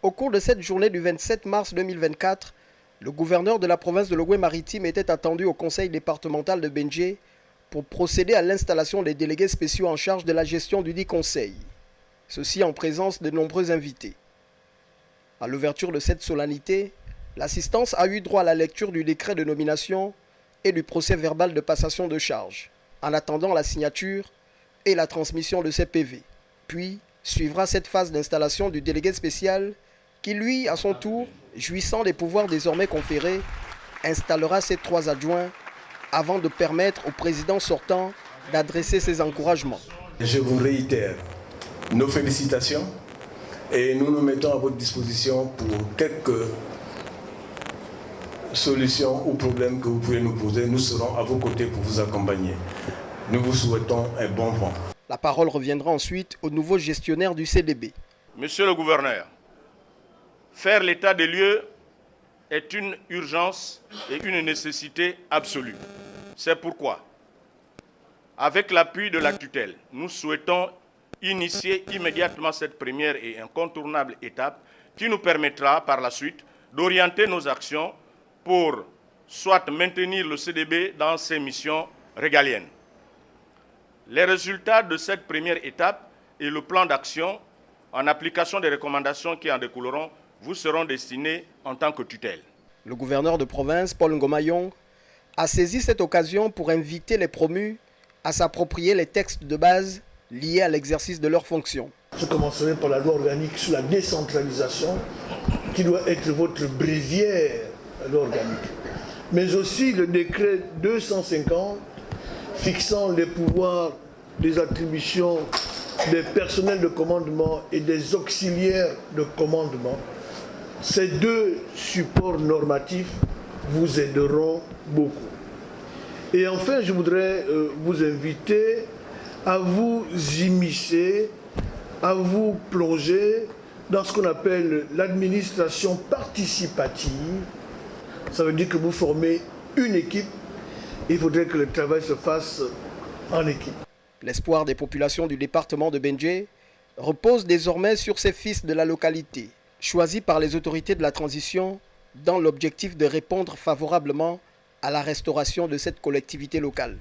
Au cours de cette journée du 27 mars 2024, le gouverneur de la province de Logoué-Maritime était attendu au conseil départemental de Béndjé pour procéder à l'installation des délégués spéciaux en charge de la gestion du dit conseil. Ceci en présence de nombreux invités. À l'ouverture de cette solennité, l'assistance a eu droit à la lecture du décret de nomination et du procès verbal de passation de charge, en attendant la signature et la transmission de ces PV. Puis suivra cette phase d'installation du délégué spécial qui, lui, à son tour, jouissant des pouvoirs désormais conférés, installera ses 3 adjoints avant de permettre au président sortant d'adresser ses encouragements. Je vous réitère nos félicitations et nous nous mettons à votre disposition pour quelques solutions ou problèmes que vous pouvez nous poser. Nous serons à vos côtés pour vous accompagner. Nous vous souhaitons un bon vent. La parole reviendra ensuite au nouveau gestionnaire du CDB. Monsieur le gouverneur, faire l'état des lieux est une urgence et une nécessité absolue. C'est pourquoi, avec l'appui de la tutelle, nous souhaitons initier immédiatement cette première et incontournable étape qui nous permettra par la suite d'orienter nos actions pour soit maintenir le CDB dans ses missions régaliennes. Les résultats de cette première étape et le plan d'action en application des recommandations qui en découleront vous seront destinés en tant que tutelle. Le gouverneur de province, Paul Ngomayong, a saisi cette occasion pour inviter les promus à s'approprier les textes de base liés à l'exercice de leurs fonctions. Je commencerai par la loi organique sur la décentralisation, qui doit être votre bréviaire à loi organique. Mais aussi le décret 250 fixant les pouvoirs, les attributions des personnels de commandement et des auxiliaires de commandement. Ces 2 supports normatifs vous aideront beaucoup. Et enfin, je voudrais vous inviter à vous immiscer, à vous plonger dans ce qu'on appelle l'administration participative. Ça veut dire que vous formez une équipe. Il faudrait que le travail se fasse en équipe. L'espoir des populations du département de Béndjé repose désormais sur ces fils de la localité, choisis par les autorités de la transition dans l'objectif de répondre favorablement à la restauration de cette collectivité locale.